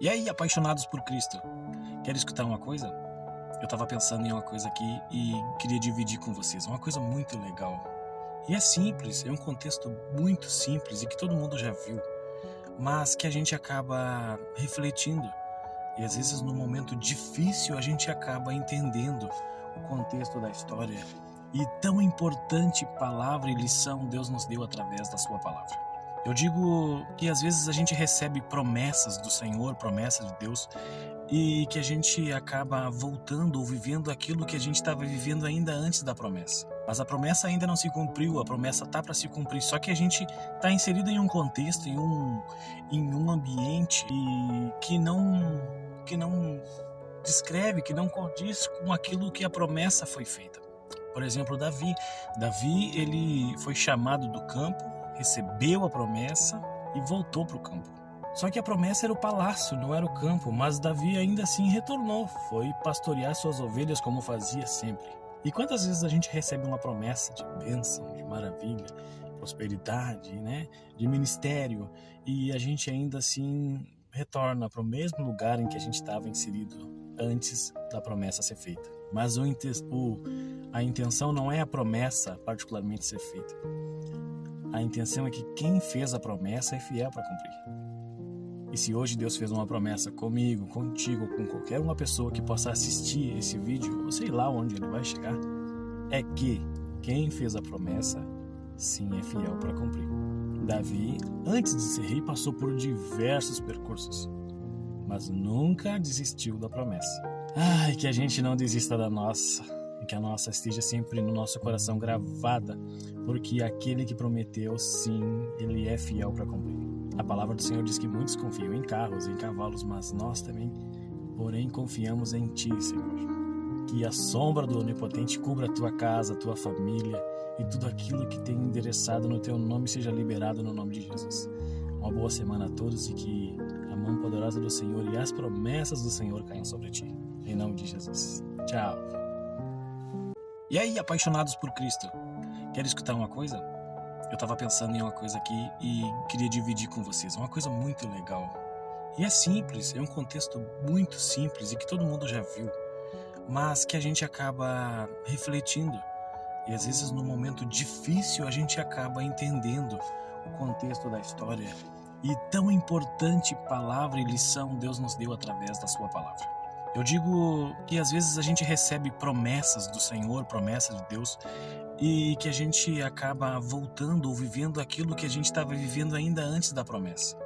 E aí, apaixonados por Cristo? Quer escutar uma coisa? Eu tava pensando em uma coisa aqui e queria dividir com vocês. Uma coisa muito legal. E é simples, é um contexto muito simples e que todo mundo já viu, mas que a gente acaba refletindo. E às vezes no momento difícil a gente acaba entendendo o contexto da história. E tão importante palavra e lição Deus nos deu através da sua palavra. Eu digo que às vezes a gente recebe promessas do Senhor, promessas de Deus, e que a gente acaba voltando ou vivendo aquilo que a gente estava vivendo ainda antes da promessa. Mas a promessa ainda não se cumpriu, a promessa tá para se cumprir, só que a gente está inserido em um contexto, em um ambiente que não descreve, que não condiz com aquilo que a promessa foi feita. Por exemplo, Davi, ele foi chamado do campo, recebeu a promessa e voltou para o campo. Só que a promessa era o palácio, não era o campo, mas Davi ainda assim retornou, foi pastorear suas ovelhas como fazia sempre. E quantas vezes a gente recebe uma promessa de bênção, de maravilha, prosperidade, né, de ministério, e a gente ainda assim retorna para o mesmo lugar em que a gente estava inserido antes da promessa ser feita. Mas a intenção não é a promessa particularmente ser feita. A intenção é que quem fez a promessa é fiel para cumprir. E se hoje Deus fez uma promessa comigo, contigo, com qualquer uma pessoa que possa assistir esse vídeo, ou sei lá onde ele vai chegar, é que quem fez a promessa, sim, é fiel para cumprir. Davi, antes de ser rei, passou por diversos percursos, mas nunca desistiu da promessa. Ai, que a gente não desista da nossa, e que a nossa esteja sempre no nosso coração gravada, porque aquele que prometeu, sim, ele é fiel para cumprir. A palavra do Senhor diz que muitos confiam em carros, em cavalos, mas nós também, porém, confiamos em Ti, Senhor. Que a sombra do Onipotente cubra a Tua casa, a Tua família e tudo aquilo que tem endereçado no Teu nome seja liberado no nome de Jesus. Uma boa semana a todos e que a mão poderosa do Senhor e as promessas do Senhor caiam sobre Ti. Em nome de Jesus. Tchau. E aí, apaixonados por Cristo? Quer escutar uma coisa? Eu tava pensando em uma coisa aqui e queria dividir com vocês. Uma coisa muito legal. E é simples, é um contexto muito simples e que todo mundo já viu, mas que a gente acaba refletindo. E às vezes no momento difícil a gente acaba entendendo o contexto da história. E tão importante palavra e lição Deus nos deu através da sua palavra. Eu digo que às vezes a gente recebe promessas do Senhor, promessas de Deus, e que a gente acaba voltando ou vivendo aquilo que a gente estava vivendo ainda antes da promessa.